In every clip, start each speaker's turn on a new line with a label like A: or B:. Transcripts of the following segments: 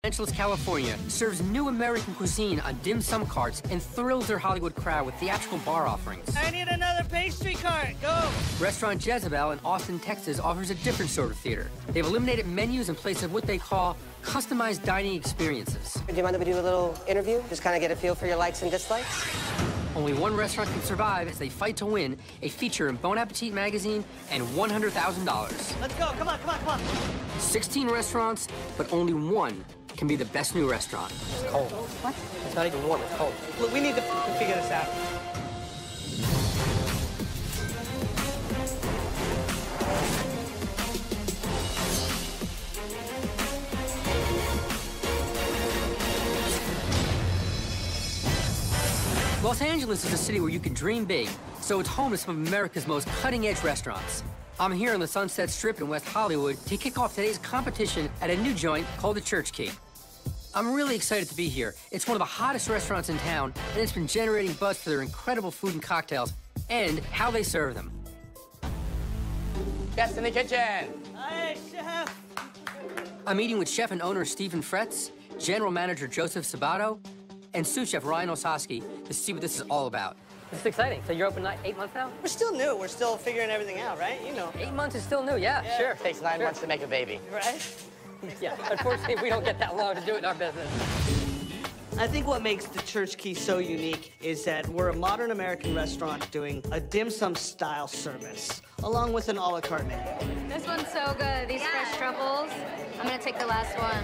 A: Angeles, California serves new American cuisine on dim sum carts and thrills their Hollywood crowd with theatrical bar offerings.
B: I need another pastry cart. Go!
A: Restaurant Jezebel in Austin, Texas offers a different sort of theater. They've eliminated menus in place of what they call customized dining experiences.
C: Do you mind if we do a little interview? Just kind of get a feel for your likes and dislikes?
A: Only one restaurant can survive as they fight to win a feature in Bon Appetit magazine and $100,000.
B: Let's go. Come on, come on, come on.
A: 16 restaurants, but only one can be the best new restaurant. It's cold.
C: What?
A: It's not even warm, it's cold.
B: Look, we need to figure this out.
A: Los Angeles is a city where you can dream big, so it's home to some of America's most cutting-edge restaurants. I'm here on the Sunset Strip in West Hollywood to kick off today's competition at a new joint called the Church Key. I'm really excited to be here. It's one of the hottest restaurants in town, and it's been generating buzz for their incredible food and cocktails and how they serve them.
D: Guests in the kitchen.
B: Hi, chef.
A: I'm meeting with chef and owner Stephen Fretz, general manager Joseph Sabato, and sous chef Ryan Osaski to see what this is all about. This is exciting. So you're open 8 months now?
B: We're still new. We're still figuring everything out, right? You know.
A: 8 months is still new, yeah. Sure.
D: It takes 9 months to make a baby.
B: Right?
A: Yeah, unfortunately, we don't get that long to do it in our business.
B: I think what makes the Church Key so unique is that we're a modern American restaurant doing a dim sum style service, along with an a la carte menu.
E: This one's so good. These fresh truffles. I'm gonna take the last one.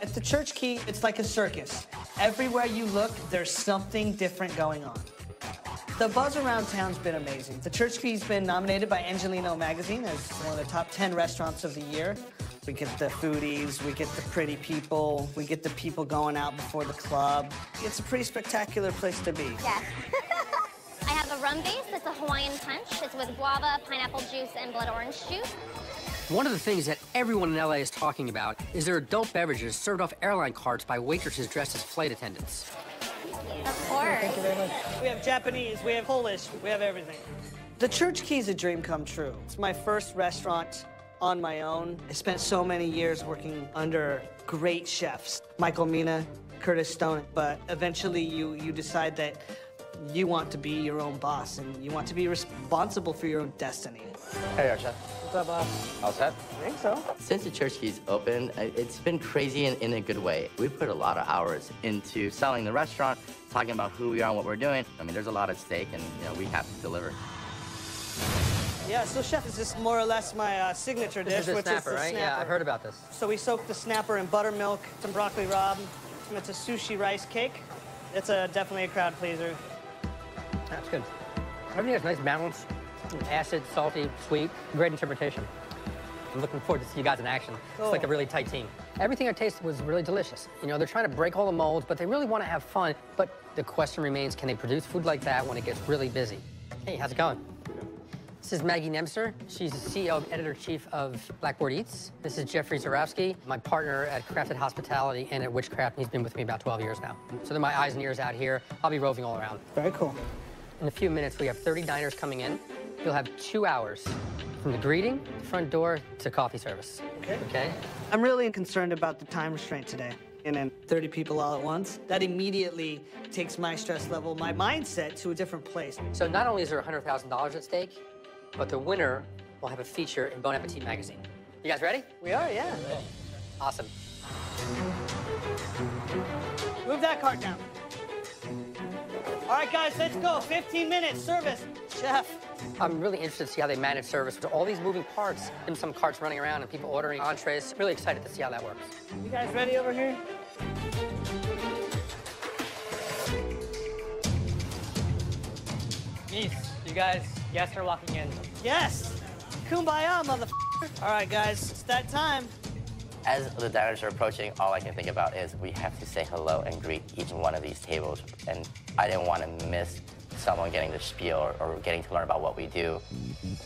B: At the Church Key, it's like a circus. Everywhere you look, there's something different going on. The buzz around town's been amazing. The Church Key's been nominated by Angelino magazine as one of the top 10 restaurants of the year. We get the foodies, we get the pretty people, we get the people going out before the club. It's a pretty spectacular place to be.
F: Yes. I have a rum base. It's a Hawaiian punch. It's with guava, pineapple juice, and blood orange juice.
A: One of the things that everyone in LA is talking about is their adult beverages served off airline carts by waitresses dressed as flight attendants.
F: Of course.
B: Thank you very much. We have Japanese, we have Polish, we have everything. The Church Key is a dream come true. It's my first restaurant on my own. I spent so many years working under great chefs, Michael Mina, Curtis Stone, but eventually you decide that you want to be your own boss and you want to be responsible for your own destiny.
D: Hey, our chef.
B: What's up, boss?
D: All set?
B: I think so.
D: Since the Church Key's open, it's been crazy in a good way. We've put a lot of hours into selling the restaurant, talking about who we are and what we're doing. I mean, there's a lot at stake, and we have to deliver.
B: Yeah, so chef, this is more or less my signature dish,
A: This is the
B: which
A: snapper,
B: is the
A: right?
B: snapper.
A: Yeah, I've heard about this.
B: So we soak the snapper in buttermilk, some broccoli rabe, and it's a sushi rice cake. It's definitely a crowd pleaser.
A: That's good. Everything has a nice balance. Acid, salty, sweet. Great interpretation. I'm looking forward to see you guys in action. It's like a really tight team. Everything I tasted was really delicious. They're trying to break all the molds, but they really want to have fun. But the question remains, can they produce food like that when it gets really busy? Hey, how's it going? This is MAGGIE NEMSER. She's the CEO and editor-in-chief of Blackboard Eats. This is Jeffrey Zarowski, my partner at Crafted Hospitality and at Witchcraft. He's been with me about 12 years now. So they're my eyes and ears out here. I'll be roving all around.
B: Very cool.
A: In a few minutes, we have 30 diners coming in. You'll have 2 hours from the greeting, front door, to coffee service. Okay?
B: I'm really concerned about the time restraint today. And then 30 people all at once. That immediately takes my stress level, my mindset to a different place.
A: So not only is there $100,000 at stake, but the winner will have a feature in Bon Appetit magazine. You guys ready?
B: We are, yeah.
A: Awesome.
B: Move that cart down. All right, guys, let's go. 15 minutes, service. Chef.
A: I'm really interested to see how they manage service with all these moving parts and some carts running around and people ordering entrees. Really excited to see how that works.
B: You guys ready over here?
A: Peace. You guys, guests are locking in.
B: Yes. Kumbaya, motherfucker. All right, guys, it's that time.
D: As the diners are approaching, all I can think about is we have to say hello and greet each one of these tables. And I didn't want to miss someone getting the spiel or getting to learn about what we do.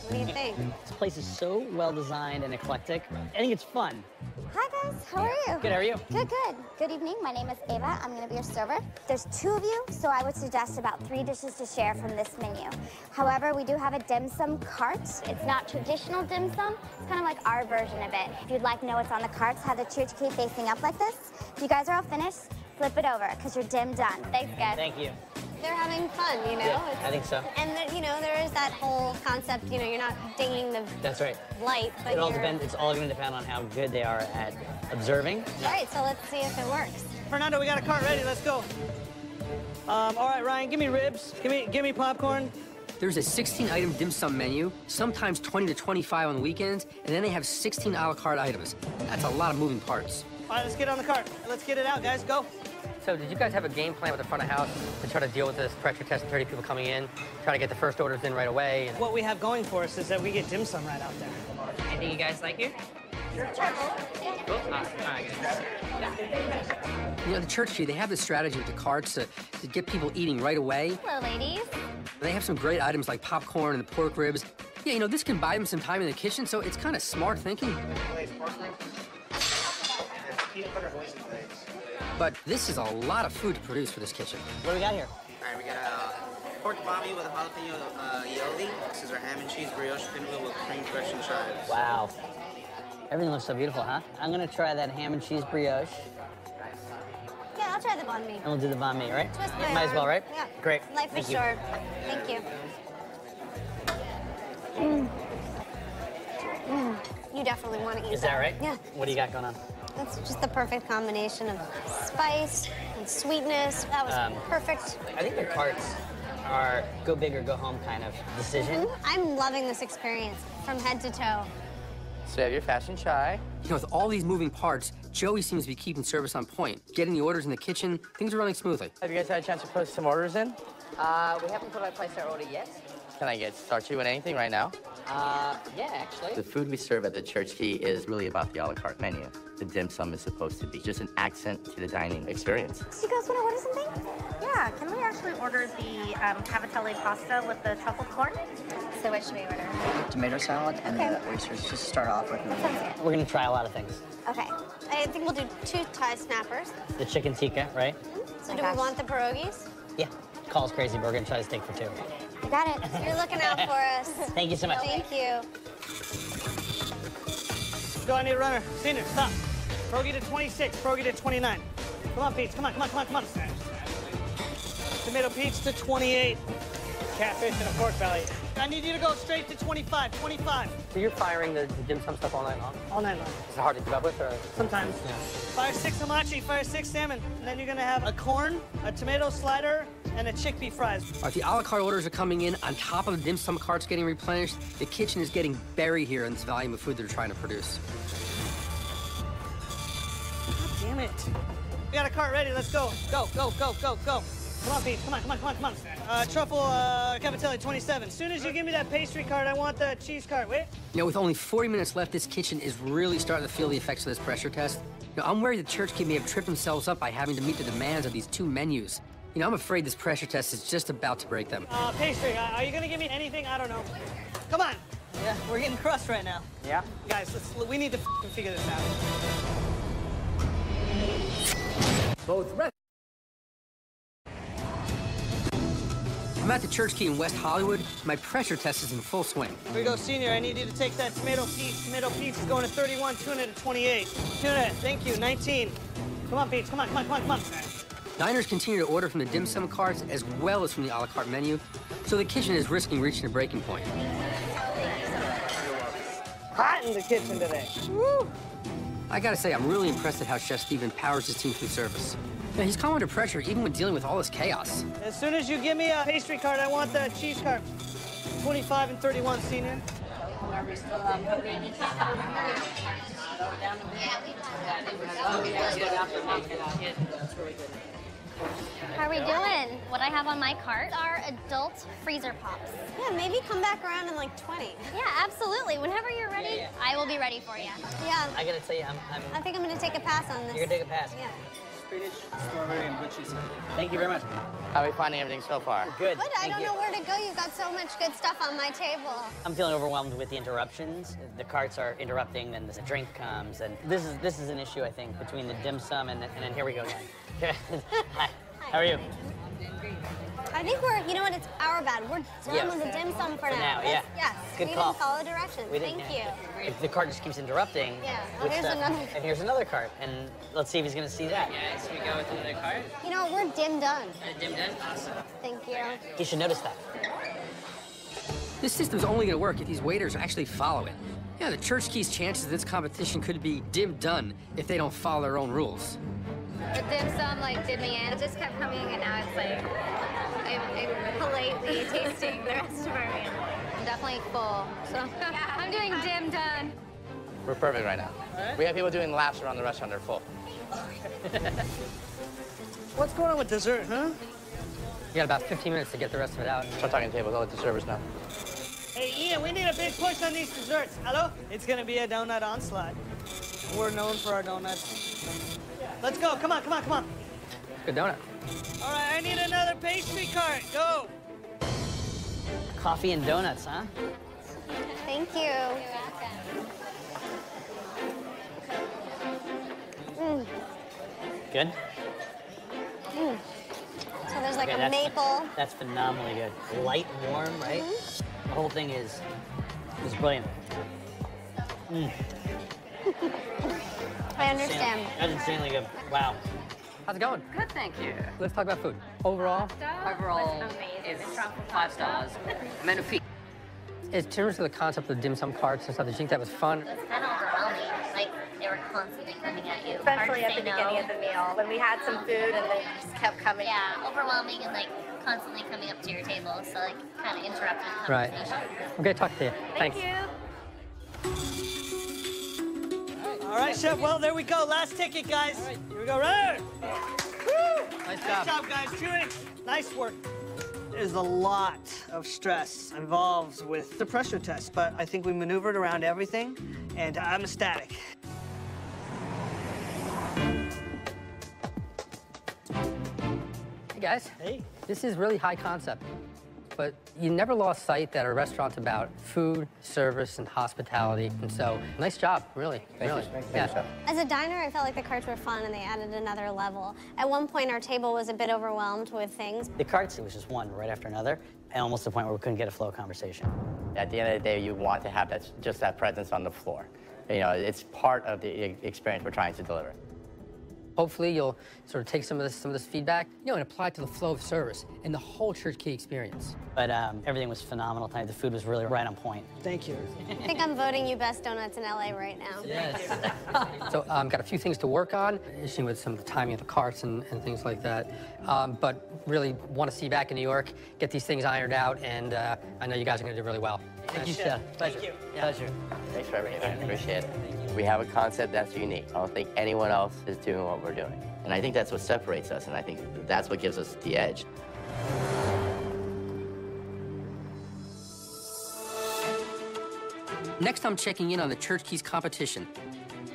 G: What do you think?
B: This place is so well designed and eclectic. I think it's fun.
H: Hi guys, how are you?
B: Good, how are you?
H: Good, good. Good evening, my name is Ava. I'm gonna be your server. There's 2 of you, so I would suggest about 3 dishes to share from this menu. However, we do have a dim sum cart.
F: It's not traditional dim sum. It's kind of like our version of it. If you'd like to know what's on the carts, have the church key facing up like this. If you guys are all finished, flip it over, because you're dim done. Thanks, guys.
B: Thank you.
G: They're having fun, you know?
B: Yeah, I think so.
G: And, you know, there is that whole concept, you know, you're not dinging the
B: That's right.
G: light, but
B: It's all going to depend on how good they are at observing.
G: All right, so let's see if it works.
B: Fernando, we got a cart ready. Let's go. All right, Ryan, give me ribs. Give me popcorn.
A: There's a 16-item dim sum menu, sometimes 20 to 25 on the weekends, and then they have 16 a la carte items. That's a lot of moving parts.
B: All right, let's get on the cart. Let's get it out, guys. Go.
A: So did you guys have a game plan with the front of house to try to deal with this pressure test of 30 people coming in, try to get the first orders in right away? And...
B: What we have going for us is that we get dim sum right out there.
I: Anything you guys like here? Cool. All right, guys.
A: You know, the church key, they have this strategy with the carts to get people eating right away.
F: Hello, ladies.
A: They have some great items like popcorn and the pork ribs. Yeah, you know, this can buy them some time in the kitchen, so it's kind of smart thinking. But this is a lot of food to produce for this kitchen.
B: What do we got here?
I: All right, we got a pork bomby with a jalapeno aioli. This is our ham and cheese brioche pinwheel with cream, fresh, and chives.
B: Wow. Everything looks so beautiful, huh? I'm going to try that ham and cheese brioche.
G: Yeah, I'll try the banh mi.
B: And we'll do the banh mi, right?
G: Twist my
B: Might as well,
G: arm.
B: right?
G: Yeah.
B: Great.
G: Life is
B: Thank you.
G: short. Thank you. You definitely want to eat
B: Is that right?
G: Yeah.
B: What do you got going on?
G: That's just the perfect combination of spice and sweetness. That was perfect.
B: I think the carts are go big or go home kind of decision.
G: I'm loving this experience from head to toe.
D: So you have your fashion chai.
A: You know, with all these moving parts, Joey seems to be keeping service on point. Getting the orders in the kitchen, things are running smoothly.
D: Have you guys had a chance to put some orders in?
I: We haven't placed our order yet.
D: Can I start you with anything right now?
I: Yeah, actually.
D: The food we serve at the Church Key is really about the a la carte menu. The dim sum is supposed to be just an accent to the dining experience.
H: So you guys want to order something?
J: Yeah, can we actually order the cavatelli pasta with the truffled corn?
F: So what should we order?
I: Tomato salad and the oysters. Just start off with.
B: We're going to try a lot of things.
F: Okay.
G: I think we'll do 2 Thai snappers.
B: The chicken tikka, right?
G: So do we want the pierogies?
B: Yeah. Call's crazy. We're going to try to steak for 2.
F: You got it.
G: You're looking out for us.
B: Thank you so much.
G: Thank you.
B: Go, I need a runner. Senior, stop. Pierogi to 26, pierogi to 29. Come on, Peach. Come on. Tomato peach to 28. Catfish and a pork belly. I need you to go straight to 25.
A: So you're firing the dim sum stuff all night long?
B: All night long.
A: Is it hard to keep up with, or?
B: Sometimes.
A: Yeah.
B: Fire 6 hamachi, fire 6 salmon. And then you're gonna have a corn, a tomato slider, and a chickpea fries.
A: All right, the a la carte orders are coming in on top of the dim sum carts getting replenished. The kitchen is getting buried here in this volume of food they're trying to produce.
B: God damn it. We got a cart ready, let's go. Go. Come on, Pete, come on. Truffle cavatelli 27. As soon as you give me that pastry cart, I want the cheese cart. Wait.
A: You know, with only 40 minutes left, this kitchen is really starting to feel the effects of this pressure test. You know, I'm worried the Church Key may have tripped themselves up by having to meet the demands of these 2 menus. You know, I'm afraid this pressure test is just about to break them.
B: Pastry, are you gonna give me anything? I don't know. Come on. Yeah, we're getting crushed right now. Yeah? Guys, we need to figure this out.
A: I'm at the Church Key in West Hollywood. My pressure test is in full swing.
B: Here we go, Senior. I need you to take that tomato peach. Tomato peach is going to 31, tuna to 28. Tuna, thank you, 19. Come on, Peach, come on.
A: Diners continue to order from the dim sum carts as well as from the a la carte menu, so the kitchen is risking reaching a breaking point.
B: Hot in the kitchen today. Woo!
A: I gotta say, I'm really impressed at how Chef Steve empowers his team through service. You know, he's calm under pressure even when dealing with all this chaos.
B: As soon as you give me a pastry cart, I want the cheese cart. 25 and 31, Senior.
F: How are we doing? What I have on my cart are adult freezer pops.
G: Yeah, maybe come back around in like 20.
F: Yeah, absolutely. Whenever you're ready, I will be ready for you.
G: Yeah.
B: I gotta tell you,
G: I think I'm gonna take a pass on this.
B: You're gonna take a pass?
G: Yeah.
K: spinach, strawberry, and blue cheese. Thank you very much.
D: How are we finding everything so far?
K: Good.
G: Good. I don't know where to go. You've got so much good stuff on my table.
K: I'm feeling overwhelmed with the interruptions. The carts are interrupting, then the drink comes, and this is an issue, I think, between the dim sum and then here we go again. Hi. How are you?
G: I think we're, you know what, it's our bad. We're done with the dim sum for now.
K: Yeah.
G: Yes.
K: Good
G: we
K: call.
G: didn't follow directions. Thank you.
K: If the cart just keeps interrupting.
G: Yeah. Oh, here's another.
K: And here's another cart, and let's see if he's gonna see that.
L: Yeah, should we go with another cart?
G: You know, we're dim done.
L: Dim done? Awesome.
G: Thank you.
K: You should notice that.
A: This system's only going to work if these waiters actually follow it. Yeah, the Church Keys' chances of this competition could be dim done if they don't follow their own rules.
E: The dim sum like did me in. It just kept coming, and now it's like I'm politely tasting the rest of our meal. I'm definitely full, so I'm doing dim done.
D: We're perfect right now. We have people doing laps around the restaurant. They're full.
B: What's going on with dessert, huh?
A: You got about 15 minutes to get the rest of it out.
D: Start talking to tables. I'll let the servers know.
B: Hey, Ian, we need a big push on these desserts. Hello? It's gonna be a donut onslaught. We're known for our donuts. Let's go. Come on, come on, come on.
A: Good donut.
B: All right, I need another pastry cart. Go.
K: Coffee and donuts, huh?
G: Thank you. Mm.
K: Good?
G: Mm. So there's like
K: Okay,
G: a maple.
K: That's phenomenally good. Light and warm, right? The whole thing is brilliant. Mm.
G: I understand.
K: That's insanely good. Wow.
A: How's it going?
E: Good, thank you.
A: Let's talk about food. Overall?
E: Overall, it's 5 stars. Magnifique.
A: In terms of the concept of the dim sum carts and stuff, did you think that was fun?
H: It's kind of overwhelming. Like, they were constantly coming at you.
J: Especially at the beginning of the meal, when we had some food and they just kept coming.
H: Yeah, overwhelming and, like, constantly coming up to your table. So, like, kind of interrupted the
A: Right.
H: conversation.
A: Okay, talk to you. Thanks.
E: Thank you.
B: All right, Chef. Well, there we go. Last ticket, guys. All right. Here we go. Right. Woo!
A: Nice
B: job, guys. Chewing. Nice work. There's a lot of stress involved with the pressure test, but I think we maneuvered around everything, and I'm ecstatic.
A: Hey, guys.
B: Hey.
A: This is really high concept, but you never lost sight that a restaurant's about food, service, and hospitality. And so, nice job, really.
D: Thank
A: really.
D: you.
A: Yeah.
G: As a diner, I felt like the carts were fun and they added another level. At one point, our table was a bit overwhelmed with things.
K: The carts, it was just one right after another, and almost to the point where we couldn't get a flow of conversation.
D: At the end of the day, you want to have just that presence on the floor. You know, it's part of the experience we're trying to deliver.
A: Hopefully, you'll sort of take some of this feedback, and apply it to the flow of service and the whole Church Key experience.
K: But everything was phenomenal tonight. The food was really right on point.
B: Thank you.
G: I think I'm voting you best donuts in LA right now.
A: Yes. So got a few things to work on, issue with some of the timing of the carts and things like that. But really want to see you back in New York, get these things ironed out, and I know you guys are going to do really well.
K: Thank you, Chef. Pleasure.
B: Thank you.
K: Pleasure.
D: Thanks for everything. Appreciate it. We have a concept that's unique. I don't think anyone else is doing what we're doing. And I think that's what separates us, and I think that's what gives us the edge.
A: Next, I'm checking in on the Church Keys competition,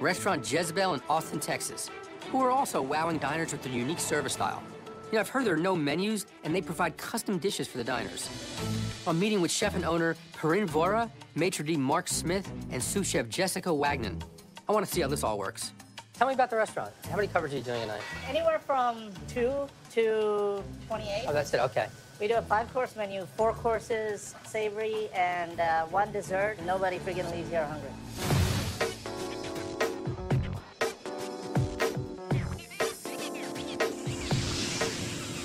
A: Restaurant Jezebel in Austin, Texas, who are also wowing diners with their unique service style. I've heard there are no menus, and they provide custom dishes for the diners. I'm meeting with chef and owner Perrin Vora, maitre d' Mark Smith, and sous chef Jessica Wagnon. I want to see how this all works. Tell me about the restaurant. How many covers are you doing tonight?
M: Anywhere from 2 to 28.
A: Oh, that's it, okay.
M: We do a 5-course menu, 4 courses, savory, and 1 dessert. Nobody freaking leaves here hungry.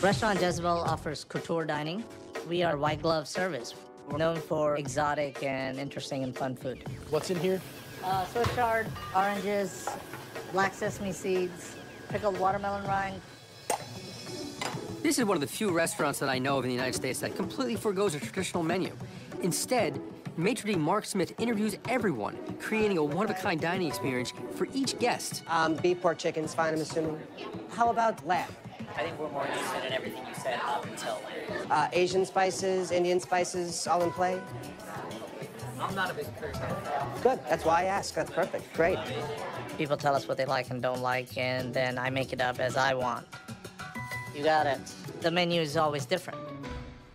M: Restaurant Jezebel offers couture dining. We are white glove service. We're known for exotic and interesting and fun food.
N: What's in here?
M: Swiss chard, oranges, black sesame seeds, pickled watermelon rind.
A: This is one of the few restaurants that I know of in the United States that completely forgoes a traditional menu. Instead, maitre d' Mark Smith interviews everyone, creating a one-of-a-kind dining experience for each guest.
C: Beef, pork, chicken's fine, I'm assuming. How about lamb?
K: I think we're more interested in everything you said up until
C: Asian spices, Indian spices, all in play?
A: I'm not a big curry fan.
C: Good. That's why I asked. That's perfect. Great.
M: People tell us what they like and don't like, and then I make it up as I want. You got it. The menu is always different.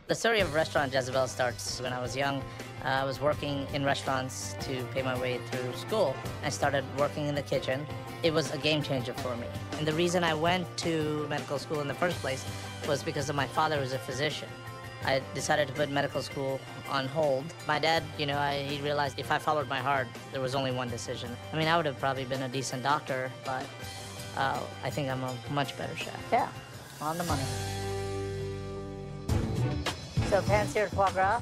M: The story of Restaurant Jezebel starts when I was young. I was working in restaurants to pay my way through school. I started working in the kitchen. It was a game changer for me. And the reason I went to medical school in the first place was because of my father was a physician. I decided to put medical school on hold. My dad, you know, he realized if I followed my heart, there was only one decision. I mean, I would have probably been a decent doctor, but I think I'm a much better chef. Yeah, on the money. So pan-seared foie gras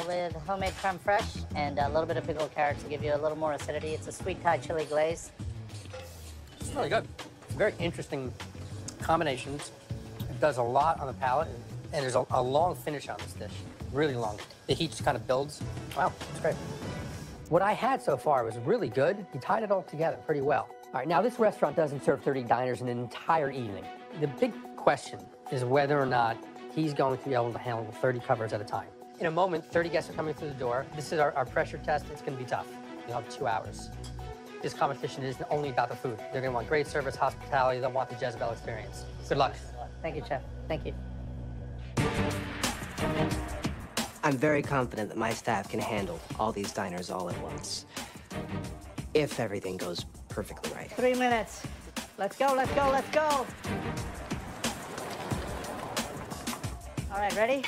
M: with homemade creme fraiche and a little bit of pickled carrots to give you a little more acidity. It's a sweet Thai chili glaze.
A: It's really good. Very interesting combinations. It does a lot on the palate, and there's a long finish on this dish. Really long. The heat just kind of builds. Wow, that's great. What I had so far was really good. You tied it all together pretty well. All right, now this restaurant doesn't serve 30 diners in an entire evening. The big question is whether or not he's going to be able to handle 30 covers at a time. In a moment, 30 guests are coming through the door. This is our pressure test. It's going to be tough. You'll have 2 hours. This competition isn't only about the food. They're going to want great service, hospitality. They'll want the Jezebel experience. Good luck.
M: Thank you, Chef. Thank you.
C: I'm very confident that my staff can handle all these diners all at once. If everything goes perfectly right.
M: 3 minutes. Let's go, let's go, let's go. All right, ready?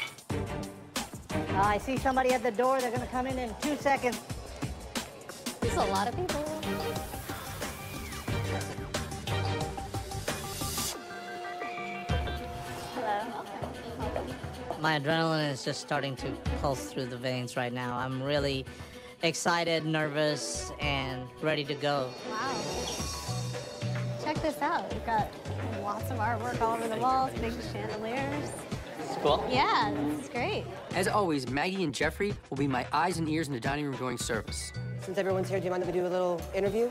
M: I see somebody at the door. They're going to come in 2 seconds.
G: There's a lot of people.
M: Hello. My adrenaline is just starting to pulse through the veins right now. I'm really excited, nervous, and ready to go.
G: Wow. Check this out. We've got lots of artwork all over the walls, big chandeliers.
K: It's cool.
G: Yeah, this is great.
A: As always, Maggie and Jeffrey will be my eyes and ears in the dining room during service.
C: Since everyone's here, do you mind if we do a little interview?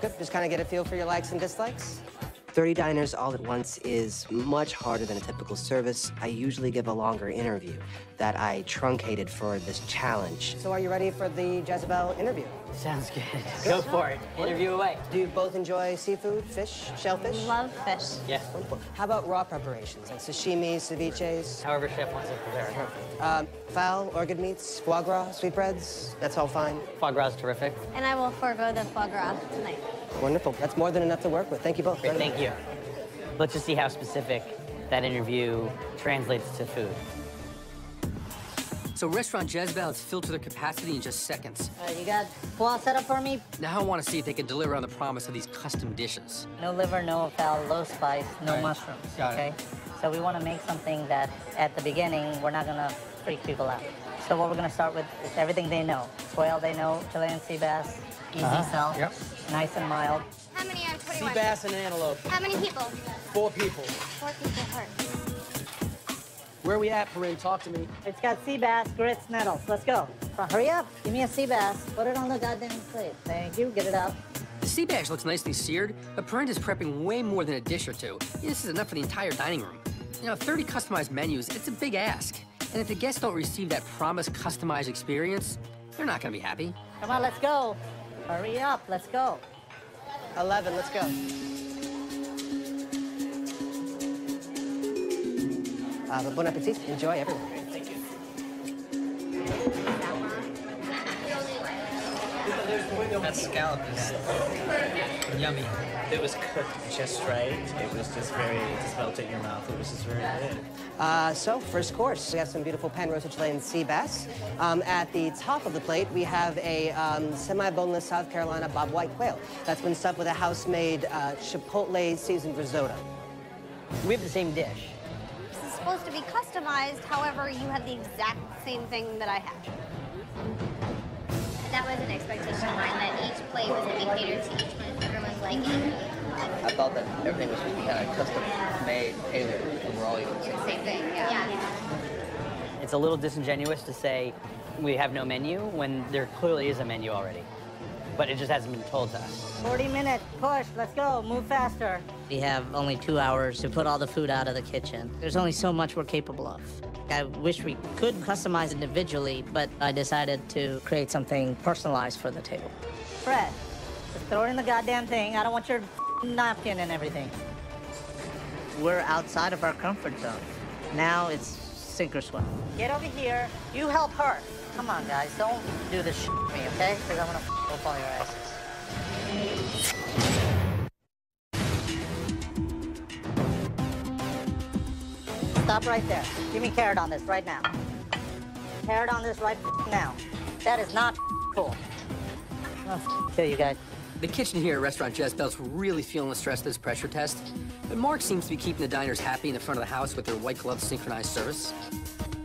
C: Good. Just kind of get a feel for your likes and dislikes. 30 diners all at once is much harder than a typical service. I usually give a longer interview that I truncated for this challenge. So are you ready for the Jezebel interview?
K: Sounds good. Go for it. Interview away.
C: Do you both enjoy seafood, fish, shellfish?
G: Love fish.
K: Yeah.
C: Wonderful. How about raw preparations, like sashimi, ceviches?
K: However chef wants it prepared.
C: Fowl, organ meats, foie gras, sweetbreads, that's all fine.
K: Foie gras is terrific.
G: And I will forego the foie gras tonight.
C: Wonderful. That's more than enough to work with. Thank you both.
K: Great, thank you. Let's just see how specific that interview translates to food.
A: So Restaurant Jezebel is filled to their capacity in just seconds.
M: All right, you got foie set up for me?
A: Now I want to see if they can deliver on the promise of these custom dishes.
M: No liver, no fowl, low spice, no
A: Right.
M: mushrooms,
A: Got
M: okay?
A: it.
M: So we want to make something that, at the beginning, we're not going to freak people out. So what we're going to start with is everything they know. Quail they know, Chilean sea bass, easy sell,
A: Yep.
M: nice and mild.
E: How many on 21?
B: Sea bass and antelope.
E: How many people?
B: 4 people.
E: 4 people hurt.
B: Where are we at, Corinne? Talk to me.
M: It's got sea bass, grits, nettles. Let's go. Hurry up. Give me a sea bass. Put it on the goddamn plate. Thank you. Get it out.
A: The sea bass looks nicely seared, but Perrin is prepping way more than a dish or two. This is enough for the entire dining room. You know, 30 customized menus, it's a big ask. And if the guests don't receive that promised customized experience, they're not gonna be happy.
M: Come on, let's go. Hurry up. Let's go.
C: 11, let's go. Bon appetit. Enjoy, everyone.
B: Thank you.
L: That scallop is yummy.
N: It was cooked just right. It was just melt in your mouth. It was just very good.
C: So, first course, we have some beautiful pan-roasted Chilean sea bass. At the top of the plate, we have a semi-boneless South Carolina bobwhite quail. That's been stuffed with a house-made chipotle seasoned risotto.
K: We have the same dish.
G: This is supposed to be customized, however, you have the exact same thing that I had.
E: That was an expectation of mine, that each plate was going to be catered to each one, everyone's liking.
D: I thought that everything was supposed to be kind of custom made, tailored, and we're all eating the
E: Same thing, yeah.
K: It's a little disingenuous to say we have no menu when there clearly is a menu already. but it just hasn't been told to us.
M: 40 minutes, push, let's go, move faster. We have only 2 hours to put all the food out of the kitchen. There's only so much we're capable of. I wish we could customize individually, but I decided to create something personalized for the table. Fred, just throw it in the goddamn thing. I don't want your napkin and everything. We're outside of our comfort zone. Now it's sink or swim. Get over here. You help her. Come on, guys. Don't do this shit to me, okay? Because I'm gonna f all your asses. Stop right there. Give me carrot on this right now. Carrot on this right now. That is not cool. I'll kill you guys.
A: The kitchen here at Restaurant Jezebel's really feeling the stress of this pressure test. But Mark seems to be keeping the diners happy in the front of the house with their white glove synchronized service.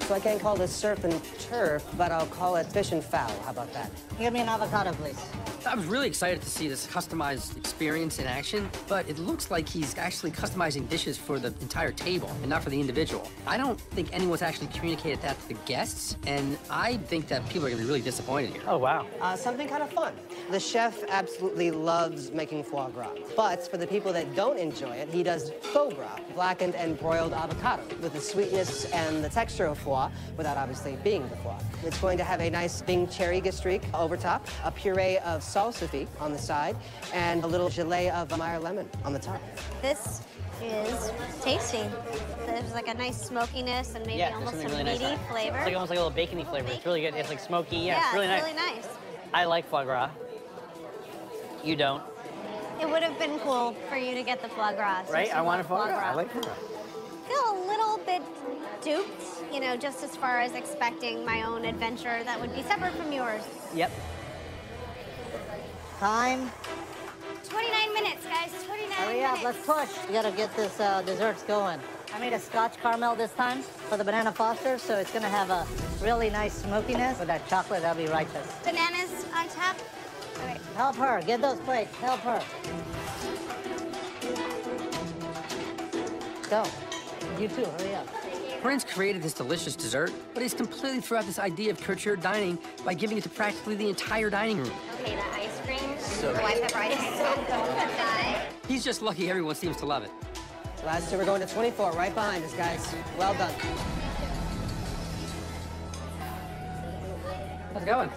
C: So I can't call this surf and turf, but I'll call it fish and fowl. How about that?
M: Give me an avocado, please.
A: I was really excited to see this customized experience in action, but it looks like he's actually customizing dishes for the entire table and not for the individual. I don't think anyone's actually communicated that to the guests, and I think that people are gonna be really disappointed here.
K: Oh, wow.
C: Something kind of fun. The chef absolutely loves making foie gras, but for the people that don't enjoy it, he does faux gras, blackened and broiled avocado, with the sweetness and the texture of foie, without obviously being the foie. It's going to have a nice Bing cherry gastrique over top, a puree of salsify on the side, and a little gelée of Meyer lemon on the top.
G: This is tasty. There's like a nice smokiness and maybe almost a
K: really
G: meaty
K: nice
G: flavor.
K: It's like almost like a little bacony flavor. It's really good. It's like smoky. Yeah, it's really
G: nice.
K: I like foie gras. You don't.
G: It would have been cool for you to get the foie gras.
K: Right? I want a foie gras. I like foie gras.
G: I feel a little bit duped, you know, just as far as expecting my own adventure that would be separate from yours.
K: Yep.
M: Time.
H: 29 minutes, guys, 29
M: Hurry up, let's push. We gotta get this desserts going. I made a Scotch caramel this time for the banana foster, so it's gonna have a really nice smokiness. With that chocolate, that'll be righteous.
H: Bananas on top. Okay.
M: Help her, get those plates, help her. Go. You too, hurry up.
A: Prince created this delicious dessert, but he's completely threw out this idea of couture dining by giving it to practically the entire dining room.
H: Okay, the ice cream.
A: So
H: the white pepper ice cream.
A: He's just lucky everyone seems to love it.
C: Last two, we're going to 24, right behind us, guys. Well done.
A: How's it going?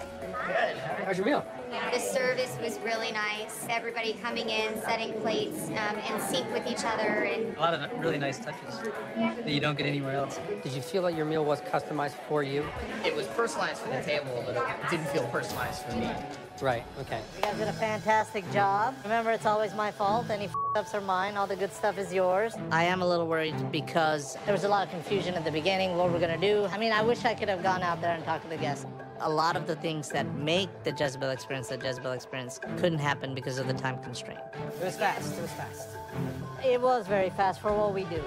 A: Good. How's your meal?
H: The service was really nice. Everybody coming in, setting plates in sync with each other. And
L: a lot of really nice touches that you don't get anywhere else.
A: Did you feel like your meal was customized for you?
L: It was personalized for the table, but it didn't feel personalized for me.
A: Right, okay.
M: You guys did a fantastic job. Remember, it's always my fault. Any f-ups are mine. All the good stuff is yours. I am a little worried because there was a lot of confusion at the beginning, what we're gonna do. I mean, I wish I could have gone out there and talked to the guests. A lot of the things that make the Jezebel experience couldn't happen because of the time constraint.
C: It was fast, it was fast.
M: It was very fast for what we do.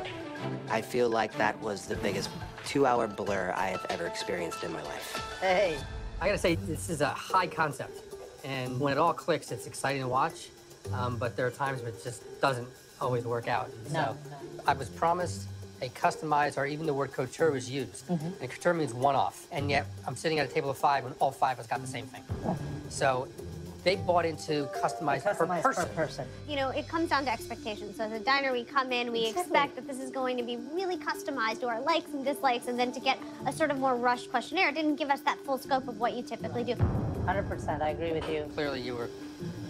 C: I feel like that was the biggest 2-hour blur I have ever experienced in my life.
M: Hey.
A: I gotta say, this is a high concept. And when it all clicks, it's exciting to watch. But there are times when it just doesn't always work out. So I was promised a customized, or even the word couture was used. And couture means one-off. And yet, I'm sitting at a table of 5 when all 5 of us got the same thing. So they bought into customized per person.
G: You know, it comes down to expectations. So as a diner, we come in, we expect that this is going to be really customized to our likes and dislikes, and then to get a sort of more rushed questionnaire, it didn't give us that full scope of what you typically do.
M: 100%, I agree with you.
A: Clearly, you were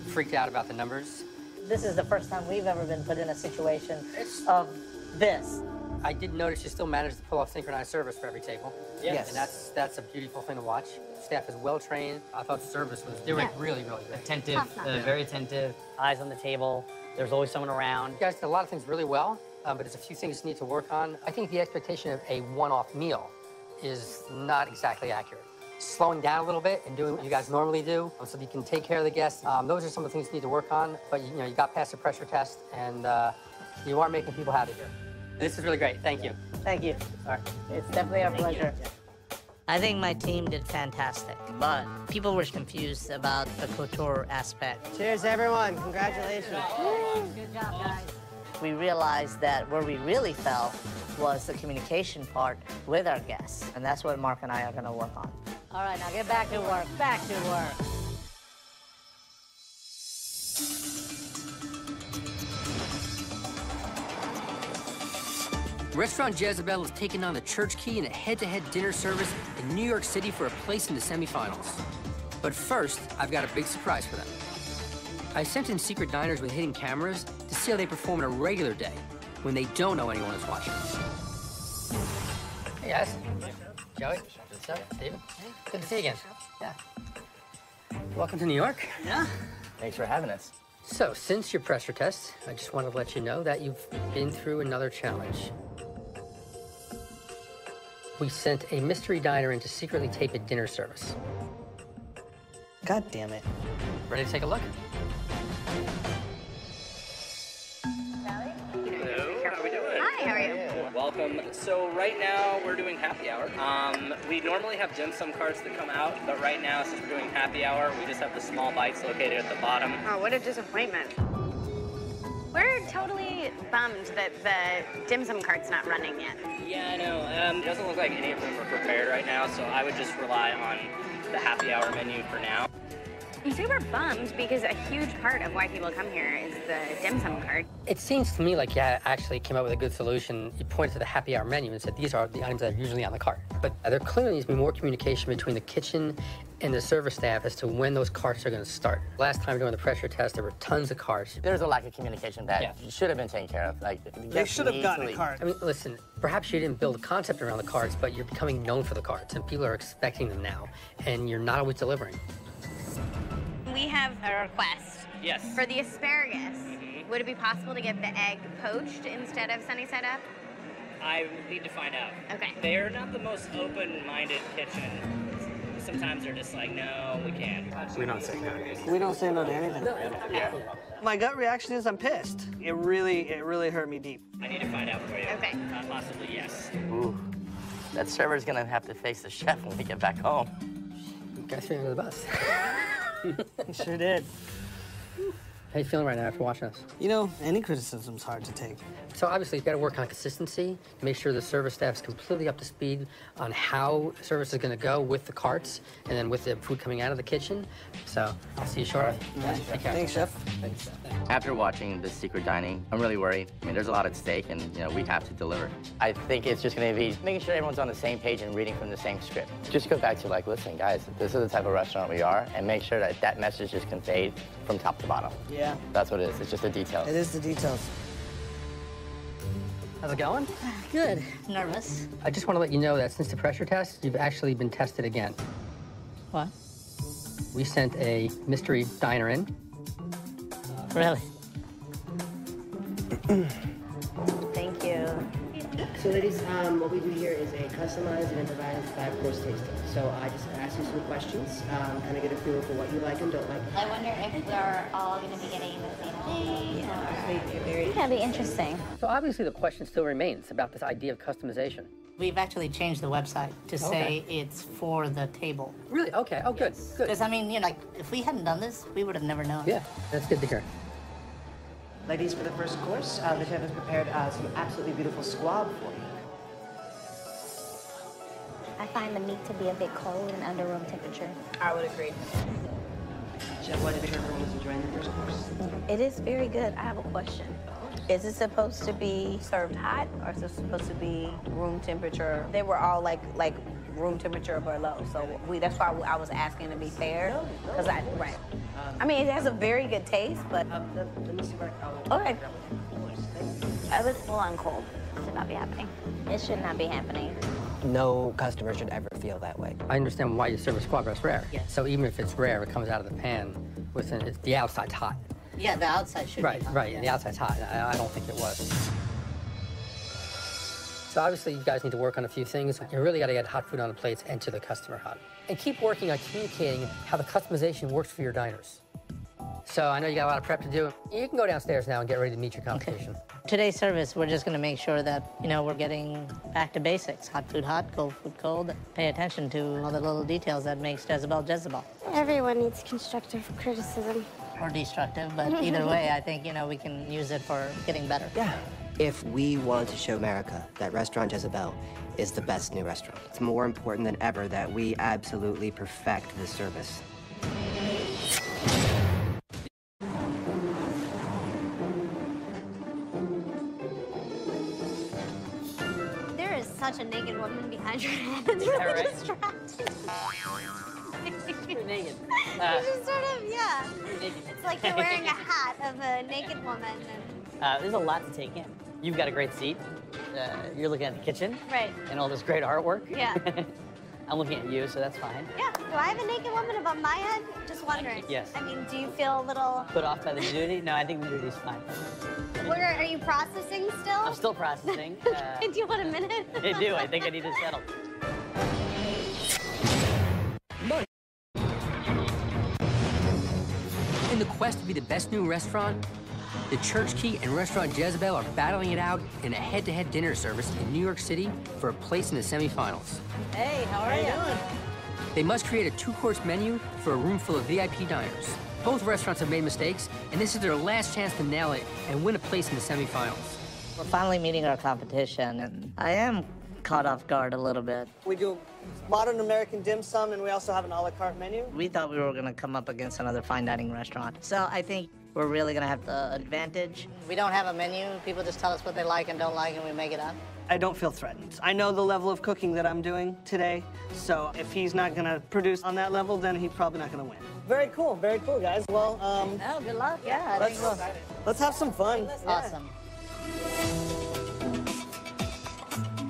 A: freaked out about the numbers.
M: This is the first time we've ever been put in a situation of this.
A: I did notice you still managed to pull off synchronized service for every table.
C: Yes.
A: And that's a beautiful thing to watch. Staff is well trained. I thought service was doing really, really good.
K: Attentive, very attentive. Eyes on the table. There's always someone around.
A: You guys did a lot of things really well, but there's a few things you need to work on. I think the expectation of a one-off meal is not exactly accurate. Slowing down a little bit and doing what you guys normally do so that you can take care of the guests. Those are some of the things you need to work on, but you got past the pressure test, and you are making people happy here. This is really great. Thank you.
M: Thank you.
A: All right.
M: It's definitely our pleasure. I think my team did fantastic, but people were confused about the couture aspect.
C: Cheers, everyone. Congratulations.
M: Good job, guys. We realized that where we really fell was the communication part with our guests, and that's what Mark and I are going to work on. All right, now get back to work. Back to work.
A: Restaurant Jezebel is taking on the Church Key in a head-to-head dinner service in New York City for a place in the semifinals. But first, I've got a big surprise for them. I sent in secret diners with hidden cameras to see how they perform on a regular day when they don't know anyone is watching. Hey guys. Joey. What's up? Steven. Hey. Good to see you again. Yeah. Welcome to New York.
D: Yeah. Thanks for having us.
A: So, since your pressure test, I just wanted to let you know that you've been through another challenge. We sent a mystery diner in to secretly tape a dinner service.
B: God damn it.
A: Ready to take a look?
O: Hello, how are we doing?
J: Hi, how are you?
O: Welcome. So right now we're doing happy hour. We normally have dim sum carts that come out, but right now since we're doing happy hour, we just have the small bites located at the bottom.
J: Oh, what a disappointment. We're totally bummed that the dim sum cart's not running yet.
O: Yeah, I know. It doesn't look like any of them are prepared right now, so I would just rely on the happy hour menu for now.
J: You say we're bummed because a huge part of why people come here is the dim sum cart.
A: It seems to me like you actually came up with a good solution. You pointed to the happy hour menu and said these are the items that are usually on the cart. But there clearly needs to be more communication between the kitchen and the service staff as to when those carts are going to start. Last time during the pressure test, there were tons of carts.
D: There's a lack of communication that should have been taken care of. Like,
B: They should have gotten a cart.
A: I mean, listen, perhaps you didn't build a concept around the carts, but you're becoming known for the carts, and people are expecting them now, and you're not always delivering.
J: We have a request.
O: Yes.
J: For the asparagus, would it be possible to get the egg poached instead of sunny side up?
O: I need to find out.
J: Okay.
O: They're not the most open-minded kitchen. Sometimes they're just like, no, we can't.
B: We don't say no. We don't say no to anything.
O: Yeah.
B: My gut reaction is I'm pissed. It really hurt me deep.
O: I need to find out for you.
J: Okay.
O: Possibly yes.
D: Ooh. That server's gonna have to face the chef when we get back home.
A: You guys threw me under the bus.
B: You sure did.
A: How you feeling right now after watching us?
B: You know, any criticism's hard to take.
A: So obviously you've got to work on consistency, make sure the service staff is completely up to speed on how service is going to go with the carts and then with the food coming out of the kitchen. So I'll see you shortly. Take care.
B: Thanks, Chef.
A: Thanks.
D: After watching the secret dining, I'm really worried. I mean, there's a lot at stake, and we have to deliver. I think it's just going to be making sure everyone's on the same page and reading from the same script. Just go back to like, listen, guys, this is the type of restaurant we are, and make sure that that message is conveyed from top to bottom.
B: Yeah.
D: That's what it is. It's just the details.
B: It is the details.
A: How's it going?
M: Good. Nervous.
A: I just want to let you know that since the pressure test, you've actually been tested again.
M: What?
A: We sent a mystery diner in.
M: Really?
J: Thank you.
C: So ladies, what we do here is a customized and improvised 5-course tasting. So I just ask you some questions, kind of get a feel for what you like and don't like.
H: I wonder if we're all going to be getting the same thing. I think that'd be interesting.
A: So obviously the question still remains about this idea of customization.
M: We've actually changed the website to say it's for the table.
A: Really? Okay. Oh, good. Good.
M: Because, I mean, like, if we hadn't done this, we would have never known.
A: Yeah, that's good to hear.
C: Ladies, for the first course, the chef has prepared some absolutely beautiful squab for you.
H: I find the meat to be a bit cold and under room temperature.
J: I would agree.
C: Chef, what did everyone was enjoying the first course?
P: It is very good. I have a question. Is it supposed to be served hot, or is it supposed to be room temperature? They were all like room temperature or below, so that's why I was asking to be fair. Because right. I mean, it has a very good taste, but
C: let me see where
P: okay.
H: I was full on cold. It should not be happening. It should not be happening.
C: No customer should ever feel that way.
A: I understand why you serve a squab breast rare.
M: Yes.
A: So even if it's rare, it comes out of the pan within the outside's hot.
M: Yeah, the outside should be hot.
A: Right,
M: yes.
A: and the outside's hot. I don't think it was. So obviously you guys need to work on a few things. You really got to get hot food on the plates and to the customer hot. And keep working on communicating how the customization works for your diners. So I know you got a lot of prep to do. You can go downstairs now and get ready to meet your competition.
M: Okay. Today's service, we're just going to make sure that, we're getting back to basics. Hot food hot, cold food cold. Pay attention to all the little details that makes Jezebel Jezebel.
H: Everyone needs constructive criticism.
M: Or destructive, but either way, I think, we can use it for getting better.
C: Yeah. If we want to show America that Restaurant Jezebel is the best new restaurant, it's more important than ever that we absolutely perfect the service.
G: touch a naked woman behind your head. It's really
K: right?
G: distracting.
K: You're naked.
G: It's just sort of, yeah. It's like you're wearing a hat of a naked woman. And...
K: There's a lot to take in. You've got a great seat. You're looking at the kitchen.
G: Right.
K: And all this great artwork.
G: Yeah.
K: I'm looking at you, so that's fine.
G: Yeah. Do I have a naked woman above my head? Just wondering.
K: Yes.
G: I mean, do you feel a little...
K: Put off by the nudity? No, I think the nudity's fine.
G: Are you processing still?
K: I'm still processing.
G: Do you want a minute?
K: I do. I think I need to settle.
A: In the quest to be the best new restaurant, the Church Key and Restaurant Jezebel are battling it out in a head-to-head dinner service in New York City for a place in the semifinals.
K: Hey, how are you?
A: They must create a 2-course menu for a room full of VIP diners. Both restaurants have made mistakes, and this is their last chance to nail it and win a place in the semifinals.
M: We're finally meeting our competition, and I am caught off guard a little bit.
B: We do modern American dim sum, and we also have an a la carte menu.
M: We thought we were gonna come up against another fine dining restaurant. So I think we're really gonna have the advantage. We don't have a menu. People just tell us what they like and don't like, and we make it up.
B: I don't feel threatened. I know the level of cooking that I'm doing today, so if he's not gonna produce on that level, then he's probably not gonna win. Very cool, guys. Well,
M: oh, good luck. Yeah,
B: let's have some fun.
M: Awesome.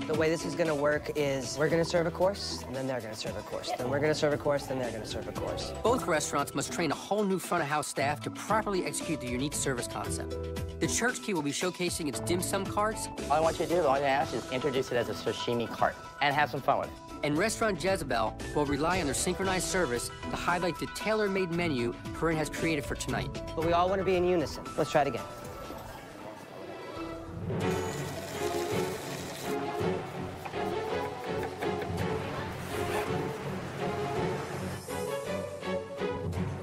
C: The way this is gonna work is we're gonna serve a course, and then they're gonna serve a course. Then we're gonna serve a course, then they're gonna serve a course.
A: Both restaurants must train a whole new front-of-house staff to properly execute the unique service concept. The Church Key will be showcasing its dim sum carts.
D: All I want you to do, all you ask is introduce it as a sashimi cart and have some fun with it.
A: And Restaurant Jezebel will rely on their synchronized service to highlight the tailor-made menu Corinne has created for tonight.
C: But we all want to be in unison. Let's try it again.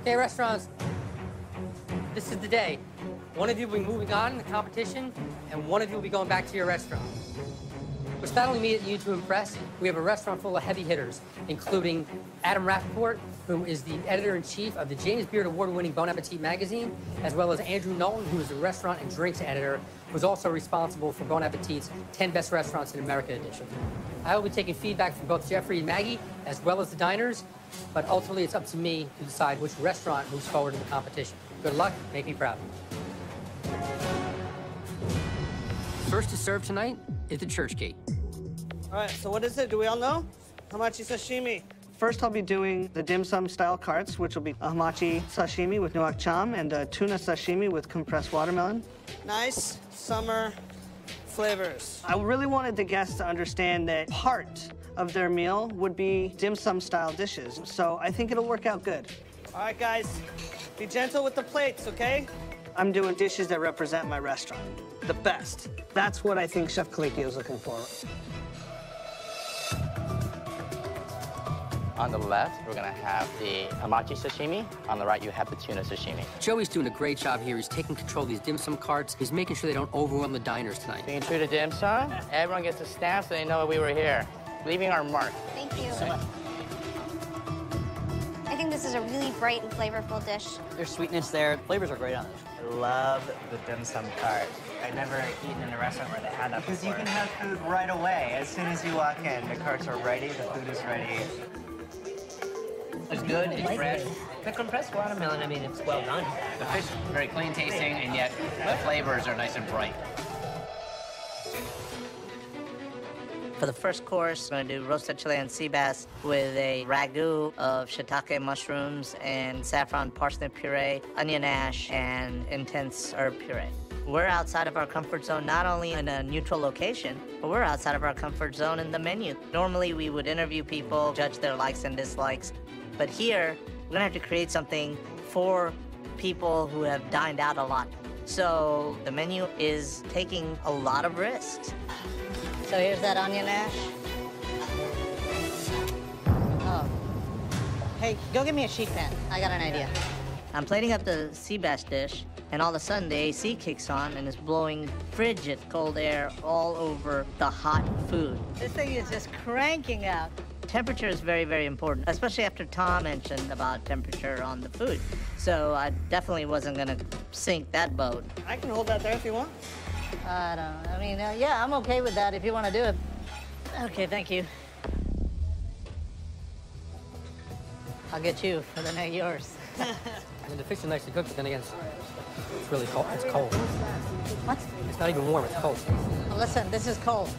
A: Okay, restaurants, this is the day. One of you will be moving on in the competition, and one of you will be going back to your restaurant. What's not only me and you to impress, we have a restaurant full of heavy hitters, including Adam Rapoport, who is the editor-in-chief of the James Beard Award-winning Bon Appetit magazine, as well as Andrew Knowlton, who is the restaurant and drinks editor, who's also responsible for Bon Appetit's 10 Best Restaurants in America edition. I will be taking feedback from both Jeffrey and Maggie, as well as the diners, but ultimately it's up to me to decide which restaurant moves forward in the competition. Good luck, make me proud. First to serve tonight is the Church Key.
B: All right, so what is it? Do we all know? Hamachi sashimi. First, I'll be doing the dim sum style carts, which will be a hamachi sashimi with nuoc cham and a tuna sashimi with compressed watermelon. Nice summer flavors. I really wanted the guests to understand that part of their meal would be dim sum style dishes, so I think it'll work out good. All right, guys, be gentle with the plates, okay? I'm doing dishes that represent my restaurant, the best. That's what I think Chef Colicchio is looking for.
D: On the left, we're gonna have the hamachi sashimi. On the right, you have the tuna sashimi.
A: Joey's doing a great job here. He's taking control of these dim sum carts. He's making sure they don't overwhelm the diners tonight.
D: Being true to dim sum, everyone gets a stamp so they know we were here, leaving our mark.
G: Thank you. I think this is a really bright and flavorful dish.
K: There's sweetness there. Flavors are great on this.
N: I love the dim sum cart. I've never eaten in a restaurant where they had that because you can have food right away. As soon as you walk in, the carts are ready, the food is ready.
L: It's good, it's fresh. The compressed watermelon, I mean, it's well done. The fish is very clean tasting, and yet the flavors are nice and bright.
M: For the first course, we're gonna do roasted Chilean sea bass with a ragu of shiitake mushrooms and saffron parsnip puree, onion ash, and intense herb puree. We're outside of our comfort zone, not only in a neutral location, but we're outside of our comfort zone in the menu. Normally, we would interview people, judge their likes and dislikes, but here, we're gonna have to create something for people who have dined out a lot. So the menu is taking a lot of risks. So here's that onion ash. Oh. Hey, go get me a sheet pan. I got an idea. I'm plating up the sea bass dish, and all of a sudden the AC kicks on and is blowing frigid cold air all over the hot food. This thing is just cranking out. Temperature is very, very important, especially after Tom mentioned about temperature on the food. So I definitely wasn't gonna sink that boat.
B: I can hold that there if you want.
M: I don't know. I mean, yeah, I'm okay with that if you want to do it. Okay, thank you. I'll get you for the night yours.
A: And the fish is nicely cooked, but then again, it's really cold. It's cold.
M: What?
A: It's not even warm, it's cold.
M: Well, listen, this is cold.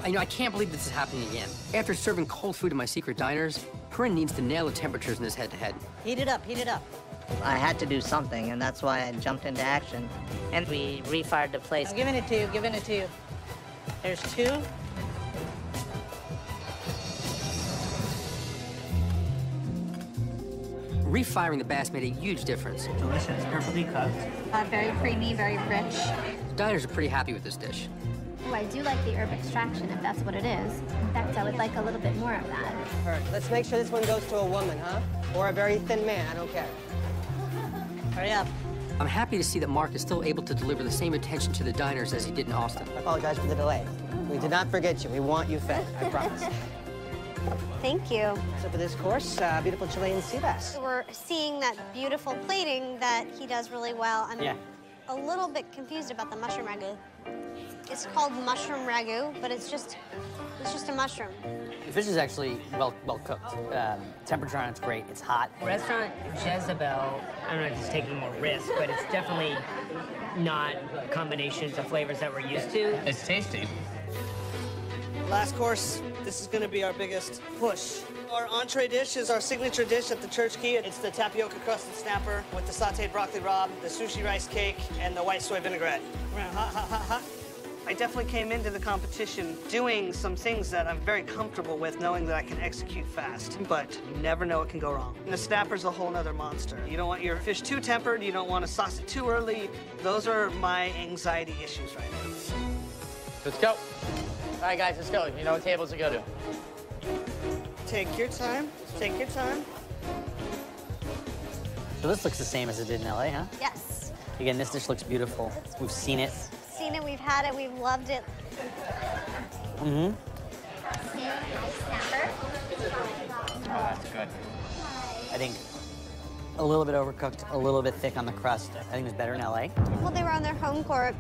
A: I can't believe this is happening again. After serving cold food in my secret diners, Corinne needs to nail the temperatures in this head-to-head.
M: Heat it up, heat it up. I had to do something, and that's why I jumped into action. And we refired the place. I'm giving it to you, giving it to you. There's 2.
A: Refiring the bass made a huge difference.
N: Delicious, perfectly cooked.
E: Very creamy, very rich.
A: The diners are pretty happy with this dish.
E: Oh, I do like the herb extraction, if that's what it is. In fact, I would like a little bit more of that.
C: All right, let's make sure this one goes to a woman, huh? Or a very thin man, I don't care.
M: Hurry up.
A: I'm happy to see that Mark is still able to deliver the same attention to the diners as he did in Austin.
C: I apologize for the delay. We did not forget you. We want you fed, I promise.
G: Thank you.
C: So for this course, beautiful Chilean sea bass.
G: We're seeing that beautiful plating that he does really well. I'm
K: Yeah.
G: a little bit confused about the mushroom ragu. It's called mushroom ragu, but it's just a mushroom.
K: The fish is actually well cooked. Temperature on it's great. It's hot.
L: Restaurant Jezebel, I don't know if it's taking more risk, but it's definitely not combinations of flavors that we're used to.
O: It's tasty.
B: Last course, this is going to be our biggest push. Our entree dish is our signature dish at the Church Key. It's the tapioca crusted snapper with the sauteed broccoli rabe, the sushi rice cake, and the white soy vinaigrette. Hot, hot, hot, hot. I definitely came into the competition doing some things that I'm very comfortable with, knowing that I can execute fast. But you never know what can go wrong. And the snapper's a whole nother monster. You don't want your fish too tempered. You don't want to sauce it too early. Those are my anxiety issues right now.
D: Let's go. All right, guys, let's go. You know what tables to go to.
B: Take your time. Take your time.
K: So this looks the same as it did in LA, huh?
G: Yes.
K: Again, this dish looks beautiful. We've seen it.
G: Seen it, we've had it, we've loved it.
K: Mm-hmm.
O: Oh, that's good.
K: I think a little bit overcooked, a little bit thick on the crust. I think it was better in LA.
G: Well, they were on their home court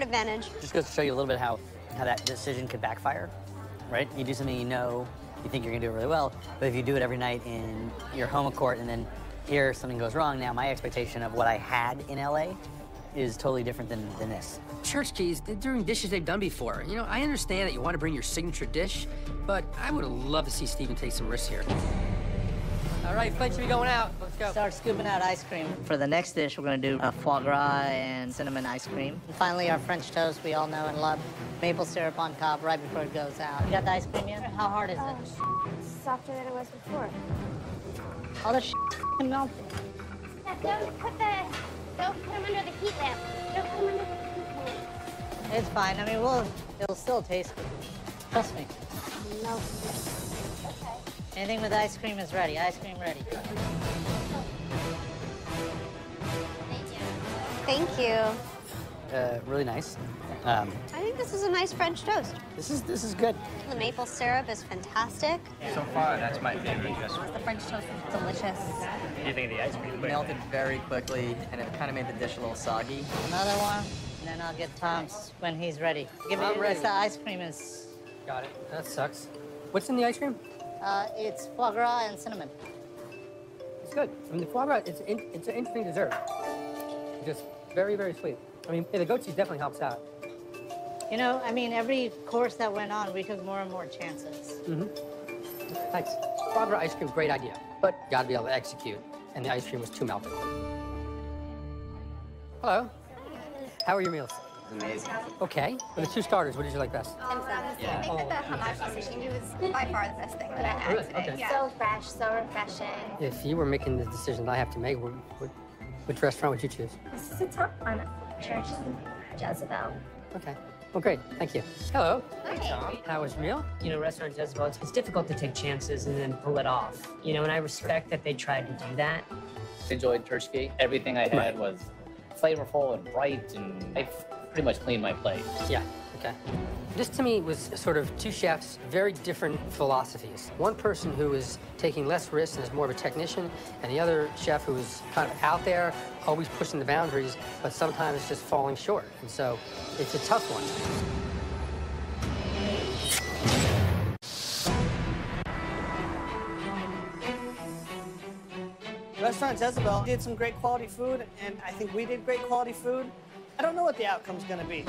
G: advantage.
K: Just goes to show you a little bit how that decision could backfire, right? You do something you know, you think you're gonna do it really well, but if you do it every night in your home court and then here something goes wrong, now my expectation of what I had in LA is totally different than this.
A: Church Keys, they're doing dishes they've done before. I understand that you want to bring your signature dish, but I would have loved to see Steven take some risks here. All right, plates should be going out. Let's go.
M: Start scooping out ice cream. For the next dish, we're gonna do a foie gras and cinnamon ice cream. And finally, our French toast we all know and love. Maple syrup on top right before it goes out. You got the ice cream yet? How hard is it?
H: It's softer than it was before.
M: All the melted.
H: Don't put them under the heat lamp. Don't put them under the heat lamp.
M: It's fine. I mean, it'll still taste good. Trust me.
H: No.
M: Anything with ice cream is ready. Ice cream ready.
G: Thank you.
K: Really nice.
G: I think this is a nice French toast.
K: This is good.
G: The maple syrup is fantastic.
O: So far, that's my favorite.
E: The French toast is delicious.
L: What do you think of the ice cream?
D: Melted very quickly, and it kind of made the dish a little soggy.
M: Another one, and then I'll get Tom's when he's ready. Give me the rest. The ice cream is.
A: Got it. That sucks. What's in the ice cream?
M: It's foie gras and cinnamon.
A: It's good. I mean, the foie gras, it's an interesting dessert. Just very, very sweet. I mean, the goat cheese definitely helps out.
M: You know, I mean, every course that went on, we took more and more chances.
A: Mm-hmm. Thanks. Foie gras ice cream, great idea. But you gotta be able to execute. And the ice cream was too melted. Hello. How are your meals?
D: Amazing.
A: Okay. And the 2 starters, what did you like best?
E: I think that the hamachi sushi was by far the best thing that I had today.
A: Okay.
E: Yeah.
H: So fresh, so refreshing.
A: If you were making the decision I have to make, which restaurant would you choose?
H: This is a tough one. Church Jezebel.
A: Okay. Well, great. Thank you. Hello.
H: Hi.
A: How was your meal?
L: Restaurant Jezebel, it's difficult to take chances and then pull it off. And I respect that they tried to do that.
O: Enjoyed Church Key. Everything I had was flavorful and bright, and I pretty much cleaned my plate.
A: Yeah. Okay. This to me was sort of 2 chefs, very different philosophies. One person who was taking less risks and is more of a technician, and the other chef who was kind of out there, always pushing the boundaries, but sometimes just falling short. And so it's a tough one.
B: Restaurant Jezebel did some great quality food, and I think we did great quality food. I don't know what the outcome's gonna be.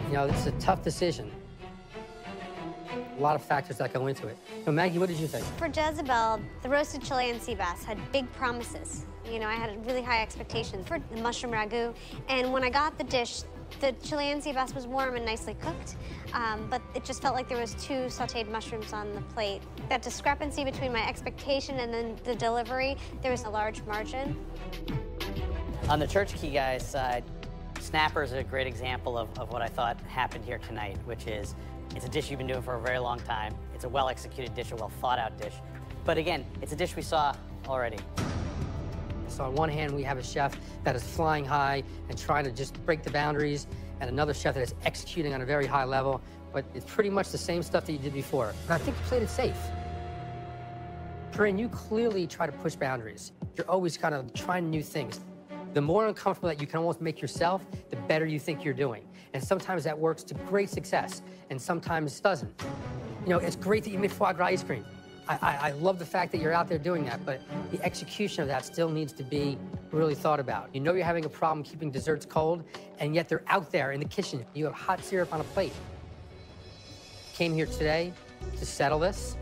A: You know, it's a tough decision. A lot of factors that go into it. So Maggie, what did you think?
G: For Jezebel, the roasted Chilean sea bass had big promises. You know, I had really high expectations for the mushroom ragu. And when I got the dish, the Chilean sea bass was warm and nicely cooked, but it just felt like there was 2 sauteed mushrooms on the plate. That discrepancy between my expectation and then the delivery, there was a large margin.
K: On the Church Key guys' side, snappers are a great example of what I thought happened here tonight, which is it's a dish you've been doing for a very long time. It's a well-executed dish, a well-thought-out dish. But again, it's a dish we saw already.
A: So on one hand, we have a chef that is flying high and trying to just break the boundaries, and another chef that is executing on a very high level, but it's pretty much the same stuff that you did before. And I think you played it safe. Corinne, you clearly try to push boundaries. You're always kind of trying new things. The more uncomfortable that you can almost make yourself, the better you think you're doing. And sometimes that works to great success, and sometimes doesn't. You know, it's great that you made foie gras ice cream. I love the fact that you're out there doing that, but the execution of that still needs to be really thought about. You know you're having a problem keeping desserts cold, and yet they're out there in the kitchen. You have hot syrup on a plate. Came here today to settle this.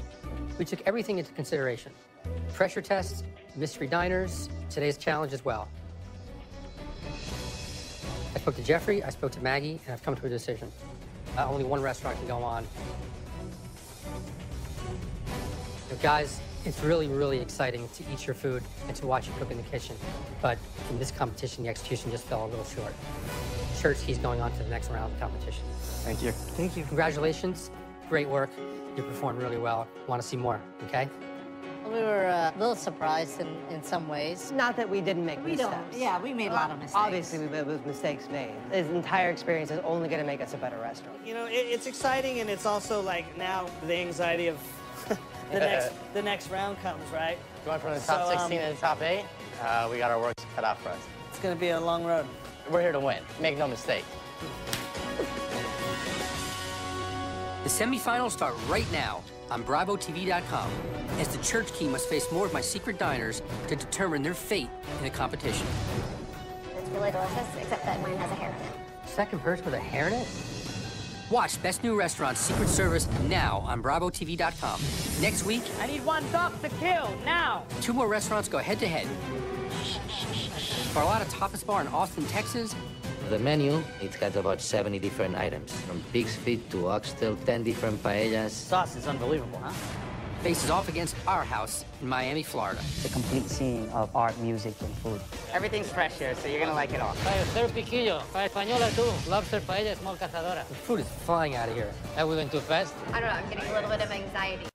A: We took everything into consideration. Pressure tests, mystery diners, today's challenge as well. I spoke to Jeffrey, I spoke to Maggie, and I've come to a decision. Only one restaurant can go on. So guys, it's really, really exciting to eat your food and to watch you cook in the kitchen. But in this competition, the execution just fell a little short. Church Key's going on to the next round of the competition.
C: Thank you. Thank you.
A: Congratulations. Great work. You performed really well. Want to see more, okay?
M: We were a little surprised in some ways.
C: Not that we didn't make missteps.
M: Yeah, we made a lot of mistakes.
C: Obviously, we made mistakes made. This entire experience is only going to make us a better restaurant.
B: You know, it's exciting, and it's also like now the anxiety of the next round comes, right?
D: Going from the top 16 to the top 8, we got our work cut out for us.
B: It's going to be a long road.
D: We're here to win. Make no mistake.
A: The semifinals start right now on BravoTV.com, as the Church Key must face more of my secret diners to determine their fate in the competition.
H: It's really delicious, except that mine has a hair in it.
A: Second person with a hair in it? Watch Best New Restaurant Secret Service now on BravoTV.com. Next week,
Q: I need 1 duck to kill, now!
A: 2 more restaurants go head-to-head. Barlotta Tapas Bar in Austin, Texas.
R: The menu, it's got about 70 different items, from pig's feet to oxtail, 10 different paellas.
K: Sauce is unbelievable, huh?
A: Faces off against Our House in Miami, Florida.
K: The complete scene of art, music, and food.
L: Everything's fresh here, so you're gonna like it all.
Q: Ser piquillo, para española tú. Lobster paella, small cazadora.
A: The food is flying out of here.
Q: Are we going too fast?
E: I don't know, I'm getting a little bit of anxiety.